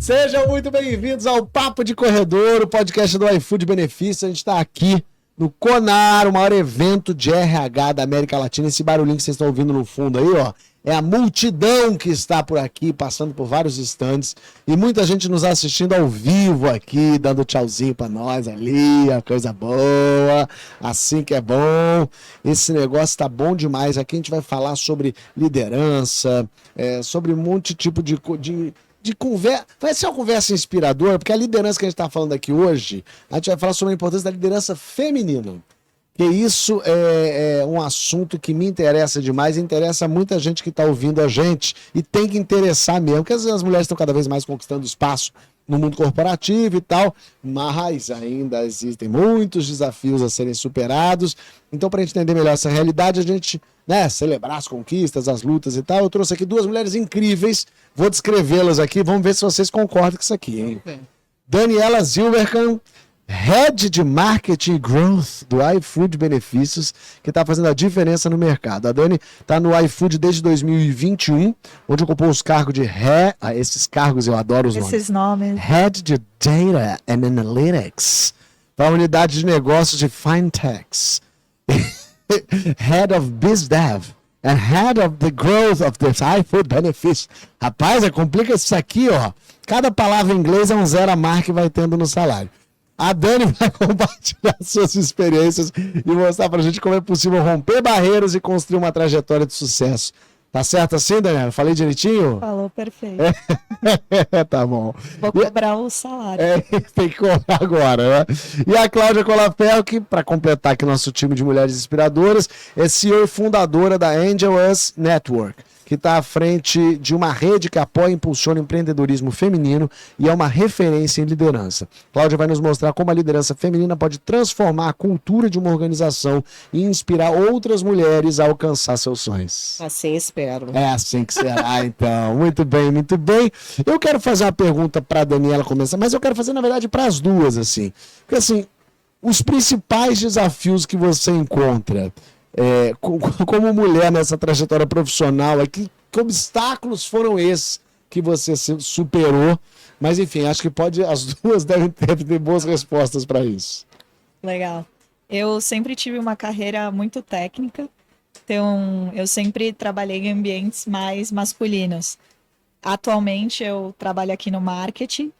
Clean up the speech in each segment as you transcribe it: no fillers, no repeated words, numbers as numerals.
Sejam muito bem-vindos ao Papo de Corredor, o podcast do iFood Benefício. A gente está aqui no CONAR, o maior evento de RH da América Latina. Esse barulhinho que vocês estão ouvindo no fundo aí, ó, é a multidão que está por aqui, passando por vários estandes. E muita gente nos assistindo ao vivo aqui, dando tchauzinho para nós ali, a coisa boa, assim que é bom. Esse negócio tá bom demais. Aqui a gente vai falar sobre liderança, sobre um monte de tipo de conversa. Vai ser uma conversa inspiradora, porque a liderança que a gente está falando aqui hoje, a gente vai falar sobre a importância da liderança feminina. Que isso é um assunto que me interessa demais, interessa muita gente que está ouvindo a gente e tem que interessar mesmo, porque as mulheres estão cada vez mais conquistando espaço no mundo corporativo e tal, mas ainda existem muitos desafios a serem superados. Então, para a gente entender melhor essa realidade, a gente celebrar as conquistas, as lutas e tal, eu trouxe aqui duas mulheres incríveis, vou descrevê-las aqui, vamos ver se vocês concordam com isso aqui, hein? Daniela Zilberkan, Head de Marketing e Growth do iFood Benefícios, que está fazendo a diferença no mercado. A Dani está no iFood desde 2021, onde ocupou os cargos de esses cargos eu adoro os nomes. Head de Data and Analytics, para a unidade de negócios de Fintechs. Head of BizDev and Head of the Growth of the iFood Benefícios. Rapaz, complica isso aqui, ó. Cada palavra em inglês é um zero a mais que vai tendo no salário. A Dani vai compartilhar suas experiências e mostrar pra gente como é possível romper barreiras e construir uma trajetória de sucesso. Tá certo assim, Daniela? Falei direitinho? Falou perfeito. Tá bom. Vou cobrar o salário. Tem que cobrar agora, né? E a Cláudia Colapel, que para completar aqui nosso time de mulheres inspiradoras, é CEO e fundadora da Angel Us Network, que está à frente de uma rede que apoia e impulsiona o empreendedorismo feminino e é uma referência em liderança. Cláudia vai nos mostrar como a liderança feminina pode transformar a cultura de uma organização e inspirar outras mulheres a alcançar seus sonhos. Assim espero. É assim que será, então. Muito bem, muito bem. Eu quero fazer uma pergunta para a Daniela começar, mas eu quero fazer, na verdade, para as duas, assim. Porque, assim, os principais desafios que você encontra como mulher nessa trajetória profissional, que obstáculos foram esses que você superou? Mas enfim, acho que as duas devem ter boas respostas para isso. Legal. Eu sempre tive uma carreira muito técnica, então eu sempre trabalhei em ambientes mais masculinos. Atualmente eu trabalho aqui no marketing.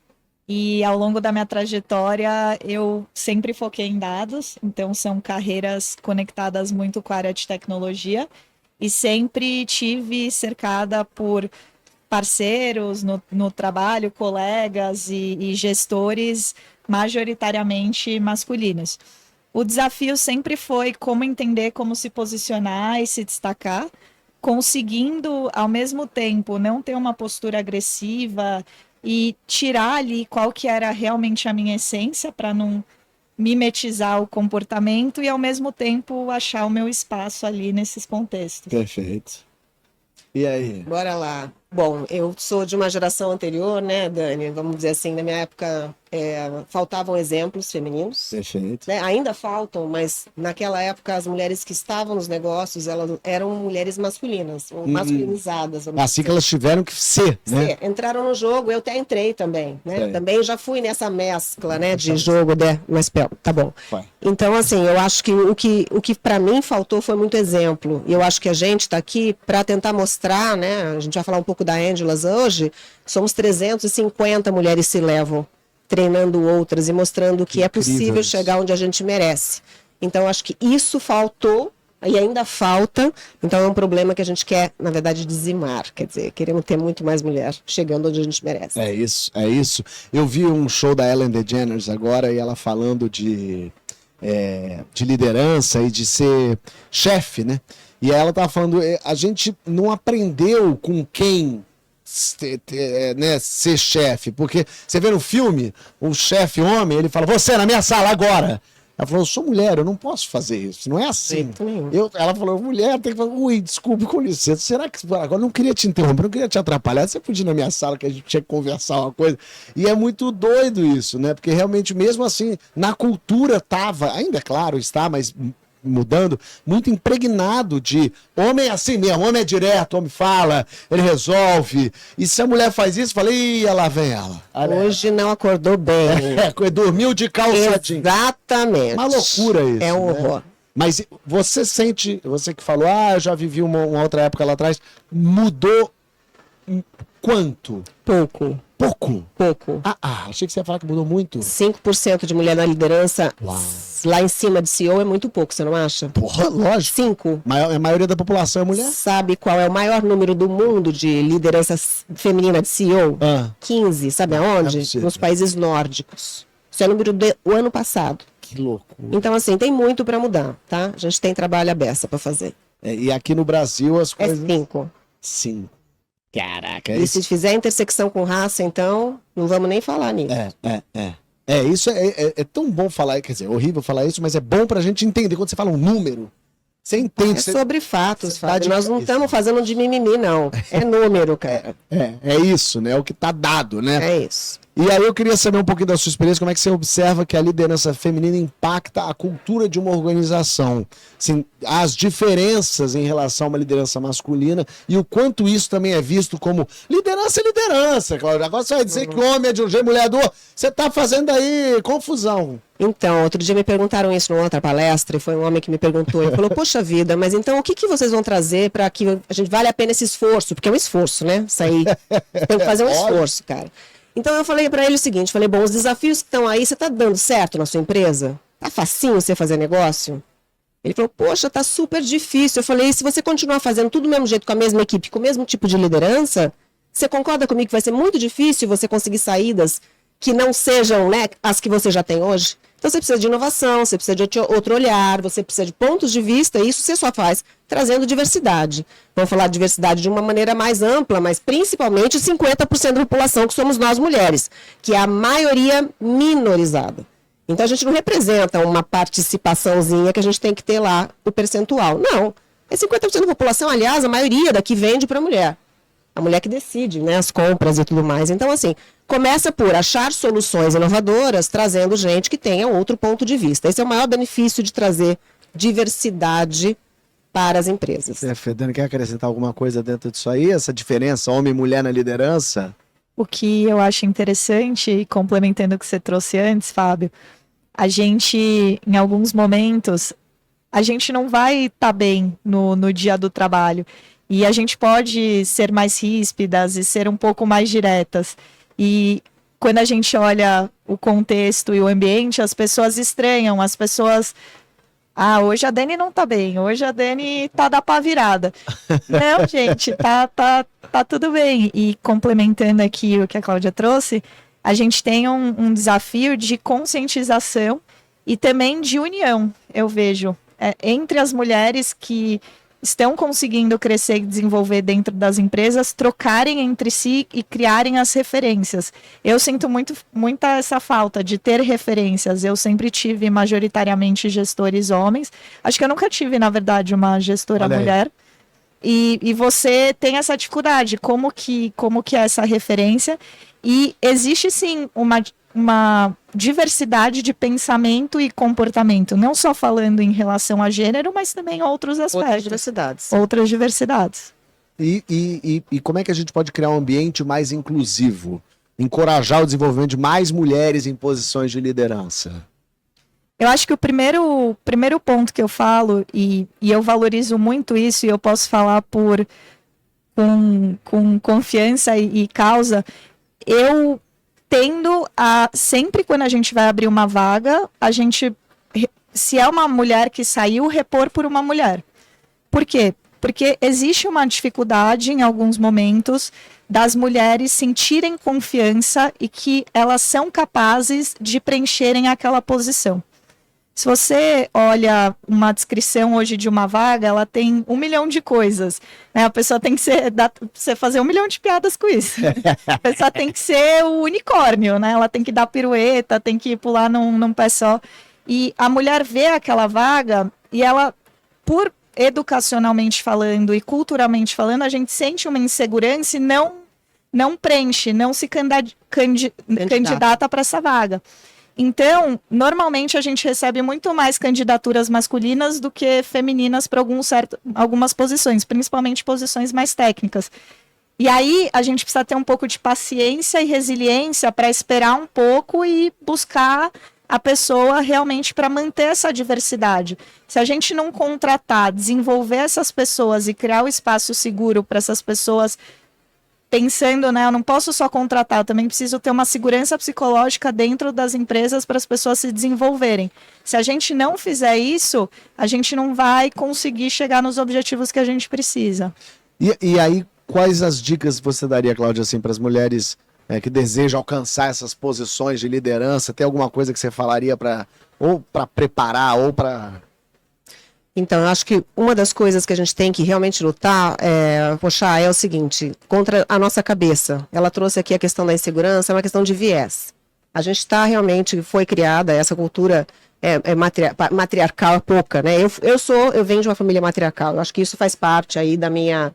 E ao longo da minha trajetória, eu sempre foquei em dados, então são carreiras conectadas muito com a área de tecnologia e sempre tive cercada por parceiros no trabalho, colegas e gestores majoritariamente masculinos. O desafio sempre foi como entender como se posicionar e se destacar, conseguindo ao mesmo tempo não ter uma postura agressiva e tirar ali qual que era realmente a minha essência para não mimetizar o comportamento e, ao mesmo tempo, achar o meu espaço ali nesses contextos. Perfeito. E aí? Bora lá. Bom, eu sou de uma geração anterior, né, Dani? Vamos dizer assim, na minha época faltavam exemplos femininos. Perfeito. Né? Ainda faltam, mas naquela época as mulheres que estavam nos negócios, elas eram mulheres masculinas, ou masculinizadas. Assim que elas tiveram que ser, né? Entraram no jogo, eu até entrei também, né? Também já fui nessa mescla, né, de jogo, mas tá bom. Vai. Então, assim, eu acho que o que para mim faltou foi muito exemplo. E eu acho que a gente está aqui para tentar mostrar, né? A gente vai falar um pouco da Angelas hoje. Somos 350 mulheres se levam, treinando outras e mostrando que é possível chegar onde a gente merece. Então, acho que isso faltou e ainda falta. Então, é um problema que a gente quer, na verdade, dizimar. Quer dizer, queremos ter muito mais mulher chegando onde a gente merece. É isso. Eu vi um show da Ellen DeGeneres agora e ela falando de liderança e de ser chefe, né? E ela estava falando, a gente não aprendeu com quem ser chefe, porque você vê no filme, o chefe homem, ele fala, você na minha sala agora. Ela falou, eu sou mulher, eu não posso fazer isso, não é assim. Ela falou, mulher tem que falar, ui, desculpe, com licença, será que agora não queria te interromper, não queria te atrapalhar, você podia ir na minha sala que a gente tinha que conversar uma coisa. E é muito doido isso, né? Porque realmente, mesmo assim, na cultura tava, ainda é claro, está, mas mudando, muito impregnado de homem é assim mesmo, homem é direto, homem fala, ele resolve. E se a mulher faz isso, fala, ih, lá vem ela. Hoje não acordou bem. Dormiu de calça jeans. Exatamente. Uma loucura isso. É um horror. Né? Mas você sente, você que falou, eu já vivi uma outra época lá atrás, mudou quanto? Pouco. Pouco? Achei que você ia falar que mudou muito. 5% de mulher na liderança. Uau. Lá em cima de CEO é muito pouco, você não acha? Porra, lógico. 5. A maioria da população é mulher? Sabe qual é o maior número do mundo de liderança feminina de CEO? 15. Sabe aonde? Nos países nórdicos. Isso é o número do ano passado. Que loucura. Então, assim, tem muito para mudar, tá? A gente tem trabalho à beça para fazer. E aqui no Brasil as coisas... É 5. 5. Caraca. E se fizer intersecção com raça, então, não vamos nem falar nisso. Isso é tão bom falar, quer dizer, é horrível falar isso, mas é bom pra gente entender. Quando você fala um número, você entende. É sobre fatos, Fábio. Nós não estamos fazendo de mimimi, não. É número, cara. É isso, né? É o que tá dado, né? É isso. E aí eu queria saber um pouquinho da sua experiência, como é que você observa que a liderança feminina impacta a cultura de uma organização, assim, as diferenças em relação a uma liderança masculina e o quanto isso também é visto como liderança é liderança, Cláudia. Agora você vai dizer que homem é de um jeito, mulher é do outro, você tá fazendo aí confusão. Então, outro dia me perguntaram isso numa outra palestra, e foi um homem que me perguntou, ele falou, poxa vida, mas então o que vocês vão trazer para que a gente vale a pena esse esforço? Porque é um esforço, né? Isso aí, tem que fazer um esforço, cara. Então eu falei para ele o seguinte, falei, bom, os desafios que estão aí, você tá dando certo na sua empresa? Tá facinho você fazer negócio? Ele falou, poxa, tá super difícil. Eu falei, se você continuar fazendo tudo do mesmo jeito, com a mesma equipe, com o mesmo tipo de liderança, você concorda comigo que vai ser muito difícil você conseguir saídas que não sejam, né, as que você já tem hoje? Então você precisa de inovação, você precisa de outro olhar, você precisa de pontos de vista, e isso você só faz trazendo diversidade. Vamos falar de diversidade de uma maneira mais ampla, mas principalmente 50% da população que somos nós mulheres, que é a maioria minorizada. Então a gente não representa uma participaçãozinha que a gente tem que ter lá, o percentual. Não, é 50% da população, aliás, a maioria daqui vende para a mulher. A mulher que decide, né, as compras e tudo mais. Então, assim, começa por achar soluções inovadoras, trazendo gente que tenha outro ponto de vista. Esse é o maior benefício de trazer diversidade para as empresas. Fedani, quer acrescentar alguma coisa dentro disso aí? Essa diferença homem e mulher na liderança? O que eu acho interessante, e complementando o que você trouxe antes, Fábio, a gente, em alguns momentos, a gente não vai estar bem no dia do trabalho. E a gente pode ser mais ríspidas e ser um pouco mais diretas. E quando a gente olha o contexto e o ambiente, as pessoas estranham, as pessoas... hoje a Dani não tá bem, hoje a Dani tá da pá virada. Não, gente, tá tudo bem. E complementando aqui o que a Cláudia trouxe, a gente tem um desafio de conscientização e também de união, eu vejo, entre as mulheres que estão conseguindo crescer e desenvolver dentro das empresas, trocarem entre si e criarem as referências. Eu sinto muita essa falta de ter referências. Eu sempre tive majoritariamente gestores homens. Acho que eu nunca tive, na verdade, uma gestora mulher. E você tem essa dificuldade. Como que é essa referência? E existe, sim, uma diversidade de pensamento e comportamento, não só falando em relação a gênero, mas também outros aspectos. Outras diversidades. E como é que a gente pode criar um ambiente mais inclusivo? Encorajar o desenvolvimento de mais mulheres em posições de liderança? Eu acho que o primeiro ponto que eu falo, e eu valorizo muito isso, e eu posso falar com confiança e causa, eu tendo a, sempre quando a gente vai abrir uma vaga, a gente, se é uma mulher que saiu, repor por uma mulher. Por quê? Porque existe uma dificuldade em alguns momentos das mulheres sentirem confiança e que elas são capazes de preencherem aquela posição. Se você olha uma descrição hoje de uma vaga, ela tem 1 milhão de coisas, né? A pessoa tem que você fazer 1 milhão de piadas com isso. A pessoa tem que ser o unicórnio, né? Ela tem que dar pirueta, tem que pular num pé só. E a mulher vê aquela vaga e ela, por educacionalmente falando e culturalmente falando, a gente sente uma insegurança e não preenche, não se candidata para essa vaga. Então, normalmente a gente recebe muito mais candidaturas masculinas do que femininas para algumas posições, principalmente posições mais técnicas. E aí a gente precisa ter um pouco de paciência e resiliência para esperar um pouco e buscar a pessoa realmente para manter essa diversidade. Se a gente não contratar, desenvolver essas pessoas e criar o espaço seguro para essas pessoas, pensando, né, eu não posso só contratar, eu também preciso ter uma segurança psicológica dentro das empresas para as pessoas se desenvolverem. Se a gente não fizer isso, a gente não vai conseguir chegar nos objetivos que a gente precisa. E aí, quais as dicas você daria, Cláudia, assim, para as mulheres que desejam alcançar essas posições de liderança? Tem alguma coisa que você falaria ou para preparar, ou para... Então, eu acho que uma das coisas que a gente tem que realmente lutar é o seguinte, contra a nossa cabeça. Ela trouxe aqui a questão da insegurança, é uma questão de viés. A gente está realmente, foi criada, essa cultura matriarcal pouca, né? Eu venho de uma família matriarcal, eu acho que isso faz parte aí da minha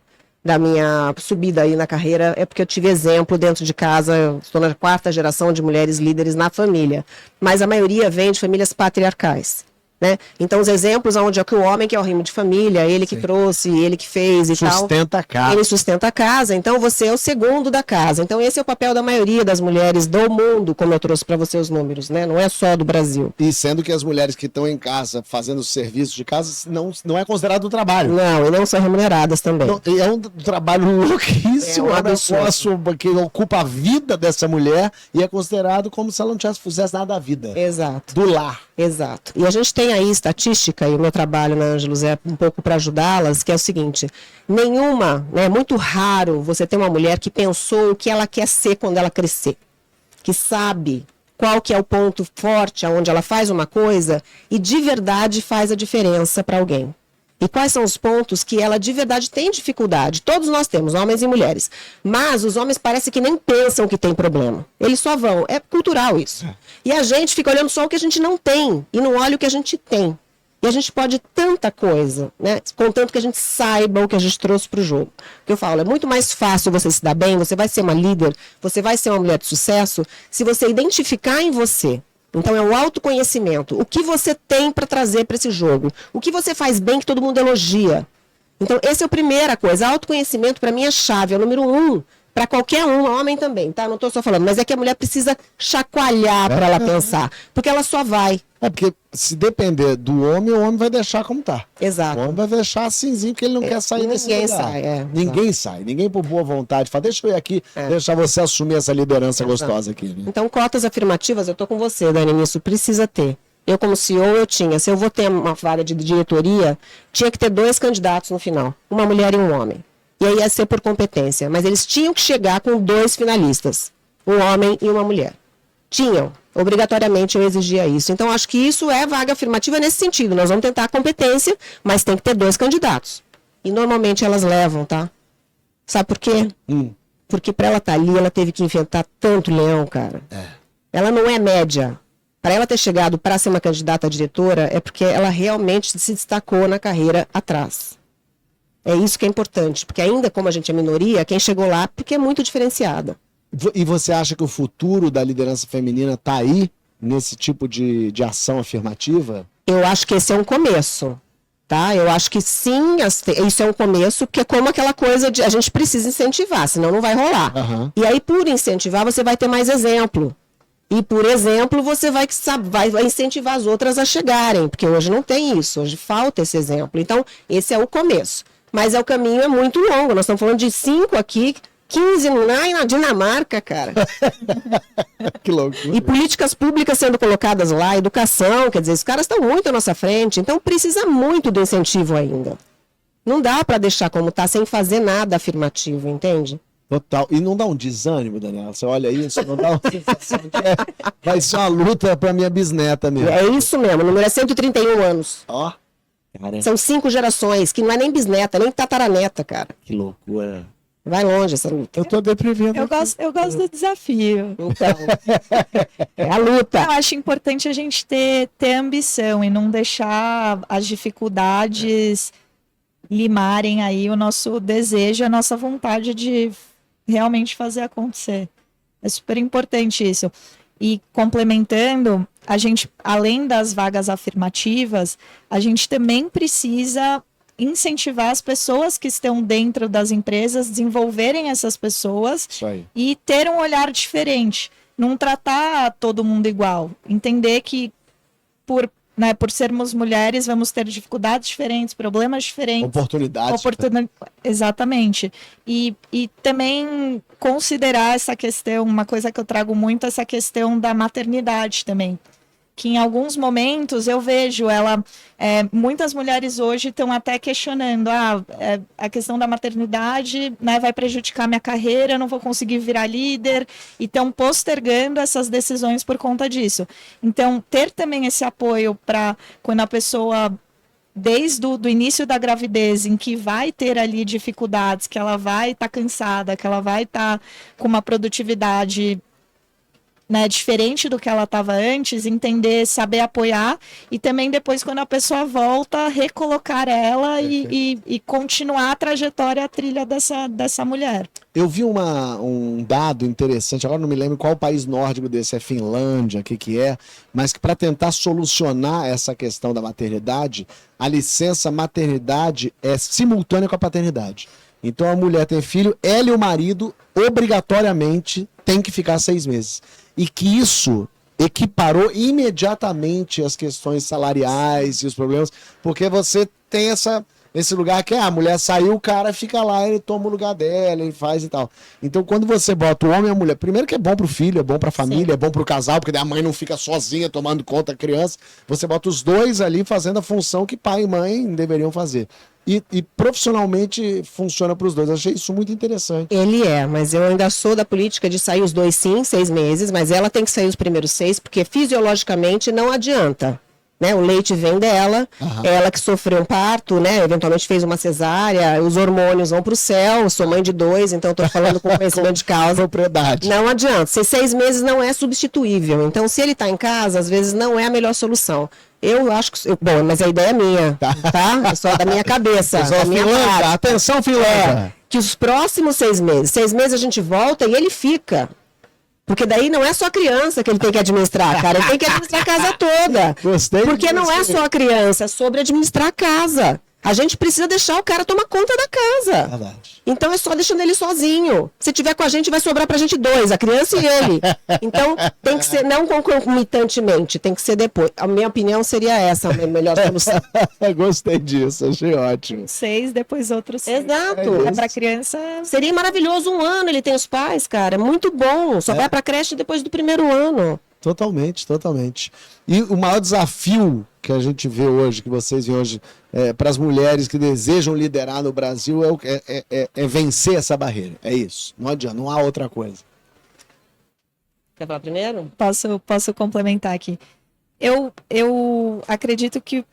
subida aí na carreira, é porque eu tive exemplo dentro de casa, eu estou na 4ª geração de mulheres líderes na família, mas a maioria vem de famílias patriarcais. Né? Então os exemplos onde é que o homem que é o rimo de família, ele que trouxe, ele que fez e sustenta a casa. Ele sustenta a casa, então você é o segundo da casa. Então esse é o papel da maioria das mulheres do mundo, como eu trouxe para você os números, né? Não é só do Brasil. E sendo que as mulheres que estão em casa fazendo serviços de casa não é considerado um trabalho. Não, e não são remuneradas também. Não, é um trabalho louquíssimo, é um negócio que ocupa a vida dessa mulher e é considerado como se ela não fizesse nada da vida. Exato. Do lar. Exato. E a gente tem aí estatística, e o meu trabalho na Ângelos é um pouco para ajudá-las, que é o seguinte, é muito raro você ter uma mulher que pensou o que ela quer ser quando ela crescer, que sabe qual que é o ponto forte aonde ela faz uma coisa e de verdade faz a diferença para alguém. E quais são os pontos que ela de verdade tem dificuldade? Todos nós temos, homens e mulheres. Mas os homens parece que nem pensam que tem problema. Eles só vão. É cultural isso. E a gente fica olhando só o que a gente não tem. E não olha o que a gente tem. E a gente pode tanta coisa, né? Contanto que a gente saiba o que a gente trouxe para o jogo. O que eu falo, é muito mais fácil você se dar bem, você vai ser uma líder, você vai ser uma mulher de sucesso, se você identificar em você. Então é o autoconhecimento. O que você tem para trazer para esse jogo? O que você faz bem que todo mundo elogia? Então essa é a primeira coisa. Autoconhecimento para mim é chave, é o número 1. Para qualquer um, homem também, tá? Não estou só falando, mas é que a mulher precisa chacoalhar para ela pensar. Porque ela só vai. É porque se depender do homem, o homem vai deixar como tá. Exato. O homem vai deixar assimzinho, porque ele não quer sair desse lugar. Ninguém sai. Ninguém por boa vontade fala, deixa eu ir aqui, deixar você assumir essa liderança gostosa aqui. Né? Então, cotas afirmativas, eu tô com você, Dani, nisso precisa ter. Eu, como CEO, eu tinha. Se eu vou ter uma vaga de diretoria, tinha que ter 2 candidatos no final. Uma mulher e um homem. E aí ia ser por competência. Mas eles tinham que chegar com 2 finalistas. Um homem e uma mulher. Tinham. Obrigatoriamente eu exigia isso. Então, acho que isso é vaga afirmativa nesse sentido. Nós vamos tentar a competência, mas tem que ter 2 candidatos. E normalmente elas levam, tá? Sabe por quê? Porque para ela estar ali, ela teve que enfrentar tanto leão, cara. Ela não é média. Para ela ter chegado para ser uma candidata a diretora, é porque ela realmente se destacou na carreira atrás. É isso que é importante, porque ainda como a gente é minoria, quem chegou lá porque é muito diferenciada. E você acha que o futuro da liderança feminina está aí, nesse tipo de ação afirmativa? Eu acho que esse é um começo, tá? Eu acho que sim, isso é um começo, porque é como aquela coisa de a gente precisa incentivar, senão não vai rolar. E aí, por incentivar, você vai ter mais exemplo. E, por exemplo, você vai incentivar as outras a chegarem, porque hoje não tem isso, hoje falta esse exemplo. Então, esse é o começo. Mas o caminho é muito longo, nós estamos falando de 5 aqui, 15 na Dinamarca, cara. Que loucura. E políticas públicas sendo colocadas lá, educação, quer dizer, os caras estão muito à nossa frente, então precisa muito do incentivo ainda. Não dá para deixar como está sem fazer nada afirmativo, entende? Total. E não dá um desânimo, Daniela? Você olha isso, não dá uma sensação que vai ser uma luta para minha bisneta mesmo. É isso mesmo, o número é 131 anos. Ó. São 5 gerações, que não é nem bisneta, nem tataraneta, cara. Que loucura. Vai longe essa luta. Eu tô deprimindo. Eu gosto do desafio. Então, é a luta. Eu acho importante a gente ter ambição e não deixar as dificuldades limarem aí o nosso desejo, a nossa vontade de realmente fazer acontecer. É super importante isso. E complementando, a gente, além das vagas afirmativas, a gente também precisa incentivar as pessoas que estão dentro das empresas, desenvolverem essas pessoas Isso aí. e ter um olhar diferente. Não tratar todo mundo igual. Entender que por sermos mulheres, vamos ter dificuldades diferentes, problemas diferentes. Oportunidades. Exatamente. E também considerar essa questão, uma coisa que eu trago muito, essa questão da maternidade também. Que em alguns momentos eu vejo muitas mulheres hoje estão até questionando, a questão da maternidade, né, vai prejudicar minha carreira, eu não vou conseguir virar líder, e estão postergando essas decisões por conta disso. Então, ter também esse apoio para quando a pessoa, desde o início da gravidez, em que vai ter ali dificuldades, que ela vai estar cansada, que ela vai estar com uma produtividade, né, diferente do que ela estava antes, entender, saber apoiar, e também depois, quando a pessoa volta, recolocar ela e continuar a trajetória, a trilha dessa mulher. Eu vi um dado interessante, agora não me lembro qual país nórdico desse, é Finlândia, o que é, mas que para tentar solucionar essa questão da maternidade, a licença maternidade é simultânea com a paternidade. Então a mulher tem filho, ela e o marido obrigatoriamente tem que ficar 6 meses. E que isso equiparou imediatamente as questões salariais e os problemas, porque você tem esse lugar que a mulher saiu, o cara fica lá, ele toma o lugar dela, ele faz e tal. Então quando você bota o homem e a mulher, primeiro que é bom pro filho, é bom pra família, sim, é bom pro casal, porque daí a mãe não fica sozinha tomando conta da criança, você bota os dois ali fazendo a função que pai e mãe deveriam fazer. E profissionalmente funciona para os dois. Eu achei isso muito interessante. Ele mas eu ainda sou da política de sair os dois, sim, 6 meses, mas ela tem que sair os primeiros 6, porque fisiologicamente não adianta. Né? O leite vem dela, é ela que sofreu um parto, né? Eventualmente fez uma cesárea, os hormônios vão para o céu, sou mãe de 2, então estou falando com conhecimento de causa. Propriedade. Não adianta, 6 meses não é substituível, então se ele está em casa, às vezes não é a melhor solução. Eu acho que... Bom, mas a ideia é minha, tá? É só da minha cabeça, da minha parte. Atenção, Finlândia! Que os próximos 6 meses a gente volta e ele fica. Porque daí não é só a criança que ele tem que administrar, cara. Ele tem que administrar a casa toda. Gostei. Porque não é só a criança, é sobre administrar a casa. A gente precisa deixar o cara tomar conta da casa. Verdade. Então é só deixando ele sozinho. Se tiver com a gente, vai sobrar pra gente 2, a criança e ele. Então tem que ser, não concomitantemente, tem que ser depois. A minha opinião seria essa, a melhor solução. Gostei disso, achei ótimo. 6, depois outros 6. Exato. É pra criança. Seria maravilhoso 1 ano, ele tem os pais, cara. É muito bom. Só vai pra creche depois do 1º ano. Totalmente, totalmente. E o maior desafio que a gente vê hoje, que vocês veem hoje, para as mulheres que desejam liderar no Brasil é vencer essa barreira. É isso. Não adianta, não há outra coisa. Quer falar primeiro? Posso complementar aqui. Eu acredito que,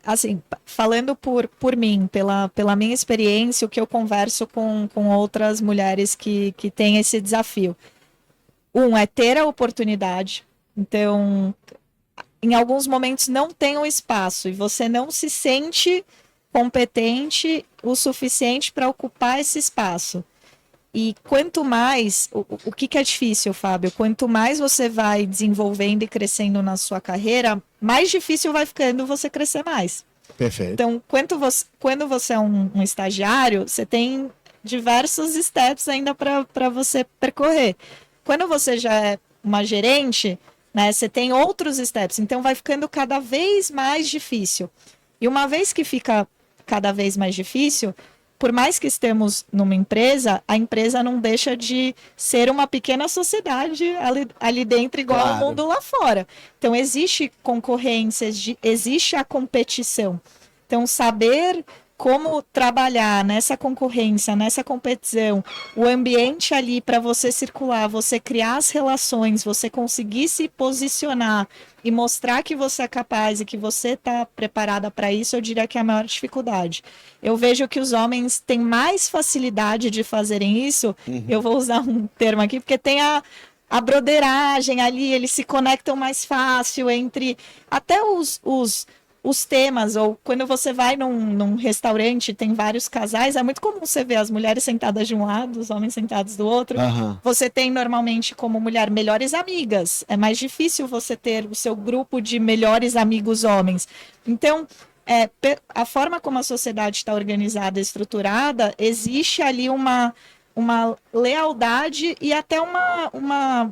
assim, falando por mim, pela minha experiência, o que eu converso com outras mulheres que têm esse desafio. É ter a oportunidade. Então, em alguns momentos não tem um espaço e você não se sente competente o suficiente para ocupar esse espaço. E quanto mais, o que é difícil, Fábio? Quanto mais você vai desenvolvendo e crescendo na sua carreira, mais difícil vai ficando você crescer mais. Perfeito. Então, quando você é um estagiário, você tem diversos steps ainda para você percorrer. Quando você já é uma gerente, né, você tem outros steps, então vai ficando cada vez mais difícil. E uma vez que fica cada vez mais difícil, por mais que estemos numa empresa, a empresa não deixa de ser uma pequena sociedade ali dentro, igual ao mundo lá fora. Então existe concorrência, existe a competição. Então saber como trabalhar nessa concorrência, nessa competição, o ambiente ali para você circular, você criar as relações, você conseguir se posicionar e mostrar que você é capaz e que você está preparada para isso, eu diria que é a maior dificuldade. Eu vejo que os homens têm mais facilidade de fazerem isso, eu vou usar um termo aqui, porque tem a broderagem ali, eles se conectam mais fácil entre até os os temas, ou quando você vai num restaurante, tem vários casais, é muito comum você ver as mulheres sentadas de um lado, os homens sentados do outro. Você tem normalmente como mulher melhores amigas. É mais difícil você ter o seu grupo de melhores amigos homens. Então, a forma como a sociedade está organizada e estruturada, existe ali uma lealdade e até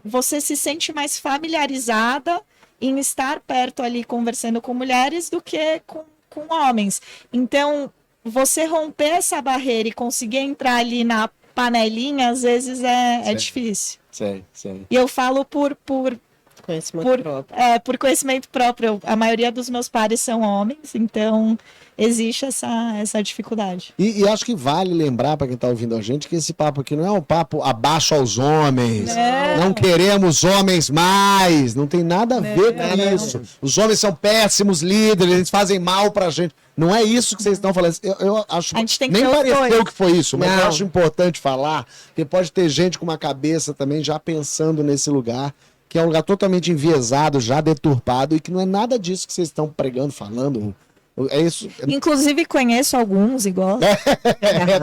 você se sente mais familiarizada em estar perto ali conversando com mulheres do que com homens. Então, você romper essa barreira e conseguir entrar ali na panelinha, às vezes é difícil. Sei. E eu falo por conhecimento próprio. A maioria dos meus pares são homens, então existe essa dificuldade. E acho que vale lembrar para quem está ouvindo a gente que esse papo aqui não é um papo abaixo aos homens. Não queremos homens mais. Não tem nada a ver com isso. Os homens são péssimos líderes, eles fazem mal para a gente. Não é isso que vocês estão falando. Eu acho a gente tem que nem pareceu que foi isso, mas não. eu acho importante falar, porque pode ter gente com uma cabeça também já pensando nesse lugar, que é um lugar totalmente enviesado, já deturpado, e que não é nada disso que vocês estão pregando, falando. É isso. Inclusive, conheço alguns igual.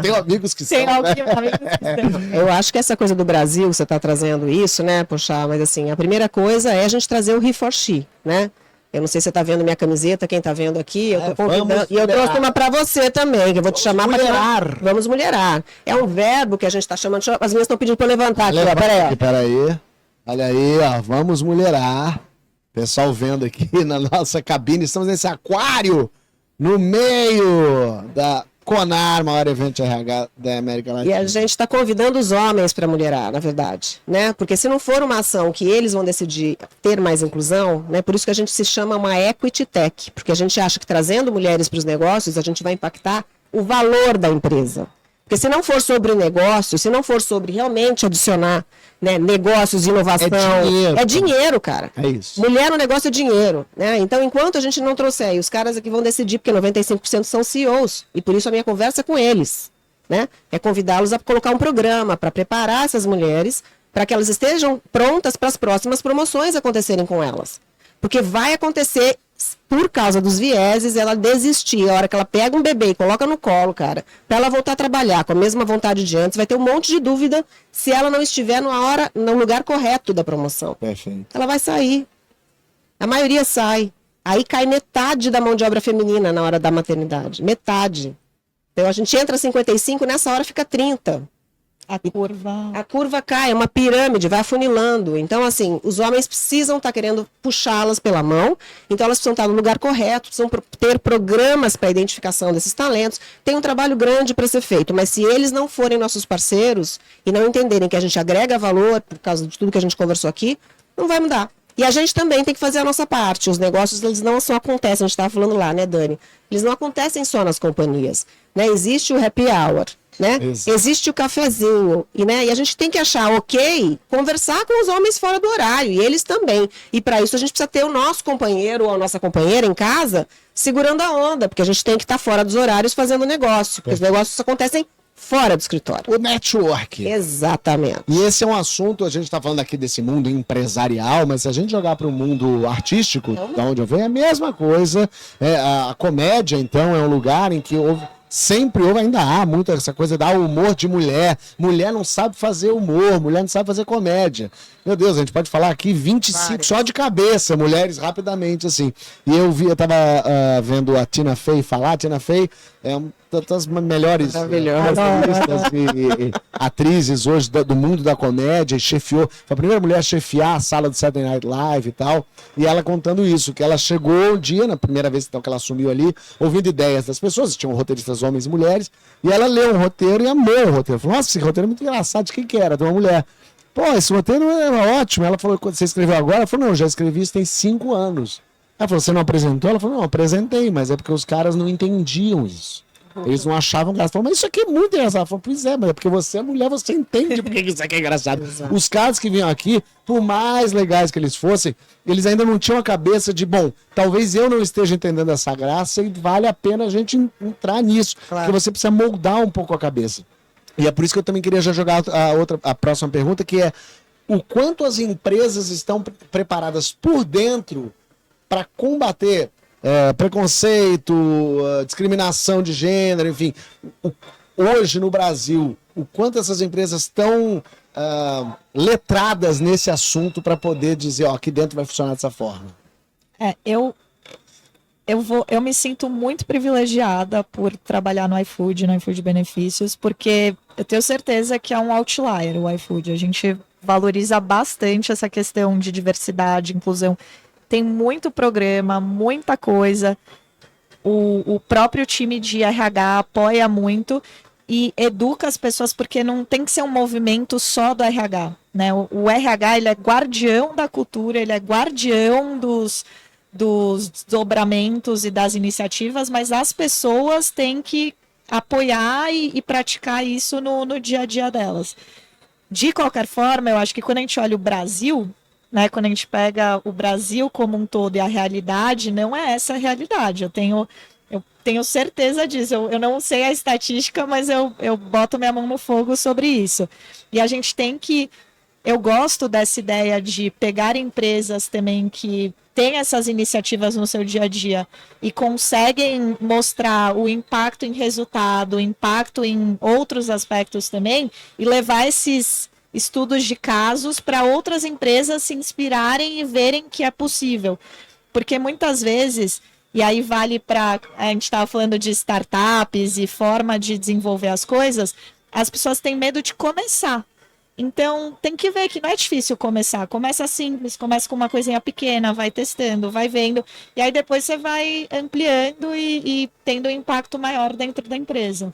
Tenho amigos que são. Amigos que são. Eu acho que essa coisa do Brasil, você está trazendo isso, né, Poxa, mas assim, a primeira coisa é a gente trazer o He for She, né? Eu não sei se você está vendo minha camiseta, quem está vendo aqui, eu tô convidando. E eu trouxe uma para você também, que eu vou te chamar para mulherar. Vamos mulherar. É um verbo que a gente está chamando. As minhas estão pedindo para eu levantar aqui, ó. Peraí. Olha aí, ó. Vamos mulherar. Pessoal vendo aqui na nossa cabine, estamos nesse aquário no meio da Conar, maior evento de RH da América Latina. E a gente está convidando os homens para mulherar, na verdade, né? Porque se não for uma ação que eles vão decidir ter mais inclusão, né? Por isso que a gente se chama uma equity tech, porque a gente acha que trazendo mulheres para os negócios, a gente vai impactar o valor da empresa. Porque se não for sobre negócio, se não for sobre realmente adicionar, né, negócios, inovação... É dinheiro, cara. É isso. Mulher no negócio é dinheiro, né? Então, enquanto a gente não trouxer, e os caras aqui vão decidir, porque 95% são CEOs, e por isso a minha conversa é com eles, né? É convidá-los a colocar um programa para preparar essas mulheres, para que elas estejam prontas para as próximas promoções acontecerem com elas. Porque vai acontecer... Por causa dos vieses, ela desistir. A hora que ela pega um bebê e coloca no colo, cara, para ela voltar a trabalhar com a mesma vontade de antes, vai ter um monte de dúvida se ela não estiver no lugar correto da promoção. Perfeito. Ela vai sair. A maioria sai. Aí cai metade da mão de obra feminina na hora da maternidade. Metade. Então a gente entra 55, nessa hora fica 30. A curva cai, é uma pirâmide, vai afunilando. Então, assim, os homens precisam estar querendo puxá-las pela mão, então elas precisam estar no lugar correto, precisam ter programas para identificação desses talentos. Tem um trabalho grande para ser feito, mas se eles não forem nossos parceiros e não entenderem que a gente agrega valor por causa de tudo que a gente conversou aqui, não vai mudar. E a gente também tem que fazer a nossa parte. Os negócios, eles não só acontecem, a gente estava falando lá, né, Dani? Eles não acontecem só nas companhias, né? Existe o happy hour, né? Existe o cafezinho, e a gente tem que achar conversar com os homens fora do horário, e eles também. E para isso a gente precisa ter o nosso companheiro ou a nossa companheira em casa segurando a onda, porque a gente tem que estar fora dos horários fazendo negócio, porque os negócios acontecem fora do escritório. O network. Exatamente. E esse é um assunto, a gente está falando aqui desse mundo empresarial, mas se a gente jogar para o mundo artístico, da onde eu venho, é a mesma coisa. A comédia, então, é um lugar em que sempre houve, ainda há muito essa coisa da humor de mulher. Mulher não sabe fazer humor, mulher não sabe fazer comédia. Meu Deus, a gente pode falar aqui 25 só de cabeça, mulheres rapidamente, assim. E eu tava vendo a Tina Fey falar. A Tina Fey é uma das melhores e atrizes hoje do mundo da comédia, e chefiou, foi a primeira mulher a chefiar a sala do Saturday Night Live e tal, e ela contando isso, que ela chegou um dia, na primeira vez então, que ela assumiu ali, ouvindo ideias das pessoas, tinham roteiristas homens e mulheres, e ela leu um roteiro e amou o roteiro, falou, nossa, esse roteiro é muito engraçado, de quem que era? De uma mulher. Pô, esse roteiro é ótimo. Ela falou, você escreveu agora? Ela falou, não, eu já escrevi isso tem 5 anos. Ela falou, você não apresentou? Ela falou, não, apresentei, mas é porque os caras não entendiam isso. Eles não achavam graça. Falou, mas isso aqui é muito engraçado. Ela falou, pois é, mas é porque você é mulher, você entende porque isso aqui é engraçado. Os caras que vinham aqui, por mais legais que eles fossem, eles ainda não tinham a cabeça de, bom, talvez eu não esteja entendendo essa graça e vale a pena a gente entrar nisso. Claro. Porque você precisa moldar um pouco a cabeça. E é por isso que eu também queria já jogar a próxima pergunta, que é o quanto as empresas estão preparadas por dentro para combater preconceito, discriminação de gênero, enfim. Hoje no Brasil, o quanto essas empresas estão letradas nesse assunto para poder dizer, ó, aqui dentro vai funcionar dessa forma? Eu me sinto muito privilegiada por trabalhar no iFood Benefícios, porque eu tenho certeza que é um outlier o iFood. A gente valoriza bastante essa questão de diversidade, inclusão. Tem muito programa, muita coisa. O próprio time de RH apoia muito e educa as pessoas, porque não tem que ser um movimento só do RH, né? O RH, ele é guardião da cultura, ele é guardião dos desdobramentos e das iniciativas, mas as pessoas têm que apoiar e praticar isso no dia a dia delas. De qualquer forma, eu acho que quando a gente olha o Brasil, né, quando a gente pega o Brasil como um todo e a realidade, não é essa a realidade. Eu tenho certeza disso. Eu não sei a estatística, mas eu boto minha mão no fogo sobre isso. E a gente tem que... Eu gosto dessa ideia de pegar empresas também que têm essas iniciativas no seu dia a dia e conseguem mostrar o impacto em resultado, o impacto em outros aspectos também, e levar esses estudos de casos para outras empresas se inspirarem e verem que é possível. Porque muitas vezes, e aí vale para... A gente estava falando de startups e forma de desenvolver as coisas, as pessoas têm medo de começar. Então, tem que ver que não é difícil começar. Começa simples, começa com uma coisinha pequena, vai testando, vai vendo. E aí depois você vai ampliando e tendo um impacto maior dentro da empresa.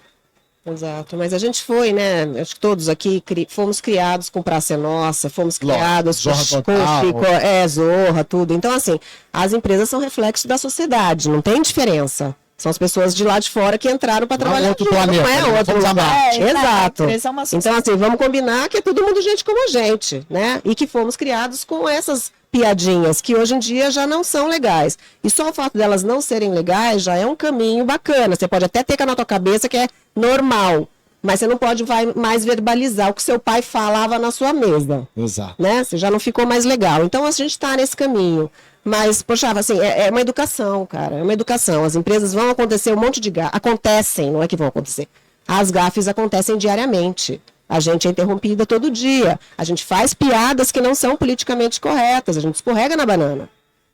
Exato, mas a gente foi, né? Acho que todos aqui fomos criados com Praça é Nossa, fomos criados Zorra com Zorra, tudo. Então, assim, as empresas são reflexo da sociedade, não tem diferença. São as pessoas de lá de fora que entraram para trabalhar outro aqui, planeta, não é outro lugar. Exato. Então, assim, vamos combinar que é todo mundo gente como a gente, né? E que fomos criados com essas piadinhas que hoje em dia já não são legais. E só o fato delas não serem legais já é um caminho bacana. Você pode até ter na tua cabeça que é normal, mas você não pode mais verbalizar o que seu pai falava na sua mesa. Exato. Né? Você já não ficou mais legal. Então, a gente está nesse caminho. Mas, poxa, assim, é uma educação, cara. É uma educação. As empresas vão acontecer um monte de gafes. Acontecem, não é que vão acontecer. As gafes acontecem diariamente. A gente é interrompida todo dia. A gente faz piadas que não são politicamente corretas. A gente escorrega na banana.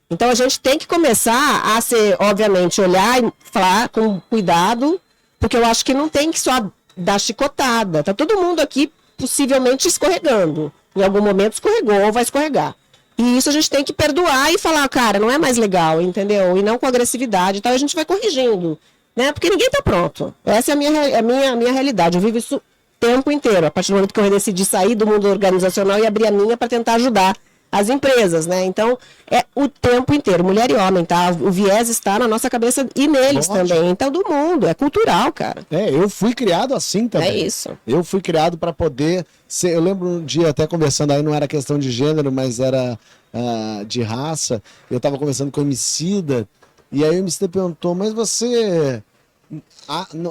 Então, a gente tem que começar a ser, obviamente, olhar e falar com cuidado, porque eu acho que não tem que só dar chicotada. Tá todo mundo aqui possivelmente escorregando. Em algum momento escorregou ou vai escorregar. E isso a gente tem que perdoar e falar, cara, não é mais legal, entendeu? E não com agressividade. Então a gente vai corrigindo, né? Porque ninguém tá pronto. Essa é a minha realidade. Eu vivo isso o tempo inteiro. A partir do momento que eu decidi sair do mundo organizacional e abrir a minha para tentar ajudar as empresas, né? Então, é o tempo inteiro, mulher e homem, tá? O viés está na nossa cabeça e neles também. Então, do mundo, é cultural, cara. Eu fui criado assim também. É isso. Eu fui criado para poder ser... Eu lembro um dia até conversando, aí não era questão de gênero, mas era de raça. Eu tava conversando com o Emicida, e aí o Emicida perguntou, mas você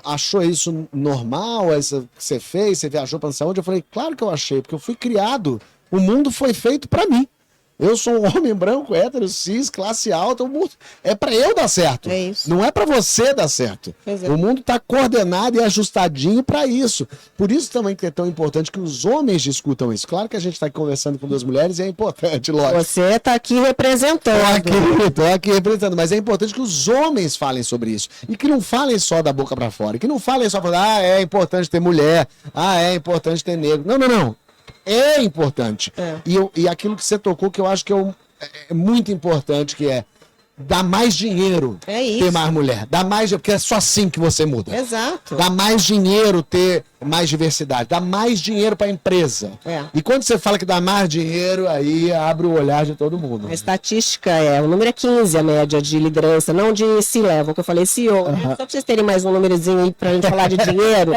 achou isso normal, isso que você fez? Você viajou para não sei onde? Eu falei, claro que eu achei, porque eu fui criado. O mundo foi feito para mim. Eu sou um homem branco, hétero, cis, classe alta. O mundo é para eu dar certo. É isso. Não é para você dar certo. É. O mundo está coordenado e ajustadinho para isso. Por isso também que é tão importante que os homens discutam isso. Claro que a gente está aqui conversando com duas mulheres e é importante, lógico. Você está aqui representando. Estou aqui representando, mas é importante que os homens falem sobre isso. E que não falem só da boca para fora. Que não falem só falando, é importante ter mulher, é importante ter negro. Não. É importante. E aquilo que você tocou, que eu acho que é muito importante, que é dar mais dinheiro, ter mais mulher. Dar mais, porque é só assim que você muda. Exato. Dá mais dinheiro, ter mais diversidade. Dá mais dinheiro para a empresa. E quando você fala que dá mais dinheiro, aí abre o olhar de todo mundo. A estatística o número é 15, a média de liderança, não de C-level, que eu falei CEO. Só para vocês terem mais um númerozinho aí para a gente falar de dinheiro.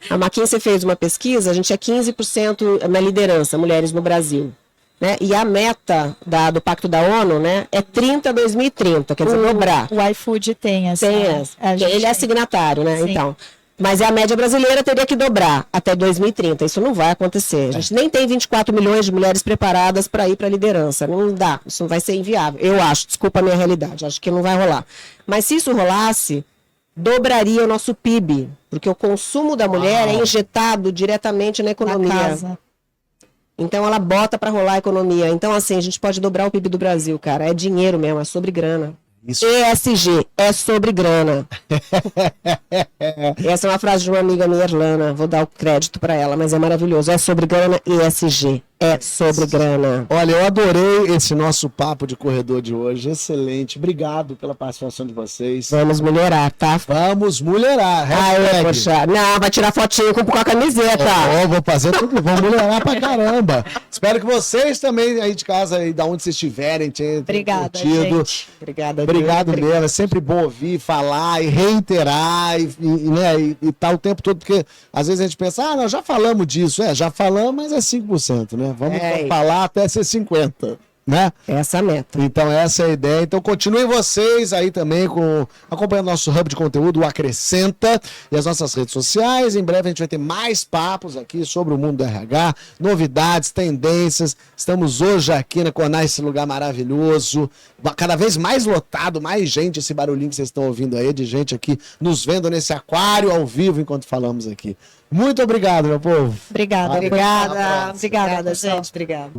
A McKinsey fez uma pesquisa, a gente é 15% na liderança, mulheres no Brasil. Né? E a meta do Pacto da ONU, né, é 30 a 2030, quer dizer, dobrar. O iFood tem essa. Ele é signatário, né? Sim. Então, Mas a média brasileira teria que dobrar até 2030. Isso não vai acontecer. A gente nem tem 24 milhões de mulheres preparadas para ir para a liderança. Não dá. Isso não vai ser inviável. Eu acho. Desculpa a minha realidade. Acho que não vai rolar. Mas se isso rolasse, dobraria o nosso PIB. Porque o consumo da mulher é injetado diretamente na economia. Na casa. Então ela bota para rolar a economia. Então, assim, a gente pode dobrar o PIB do Brasil, cara. É dinheiro mesmo, é sobre grana. Isso. ESG, é sobre grana. Essa é uma frase de uma amiga minha, Irlana. Vou dar o crédito para ela, mas é maravilhoso. É sobre grana, ESG. É sobre grana. Olha, eu adorei esse nosso papo de corredor de hoje. Excelente. Obrigado pela participação de vocês. Vamos melhorar, tá? Vamos mulherar. Ai, poxa. Não, vai tirar fotinho com a camiseta. Vou fazer tudo. Vamos mulherar pra caramba. Espero que vocês também aí de casa, aí da onde vocês estiverem, tenham Obrigada, curtido. gente. Obrigado mesmo. É sempre bom ouvir, falar e reiterar e tá o tempo todo, porque às vezes a gente pensa, nós já falamos disso. Já falamos, mas é 5%, né? Vamos falar até ser 50%, né? Essa é a meta. Então essa é a ideia. Então continuem vocês aí também acompanhando nosso hub de conteúdo, o Acrescenta, e as nossas redes sociais. Em breve a gente vai ter mais papos aqui sobre o mundo do RH, novidades, tendências. Estamos hoje aqui na Conar, esse lugar maravilhoso, cada vez mais lotado, mais gente, esse barulhinho que vocês estão ouvindo aí, de gente aqui nos vendo nesse aquário ao vivo enquanto falamos aqui. Muito obrigado, meu povo. Obrigada. Obrigada, Obrigada, gente. Obrigada.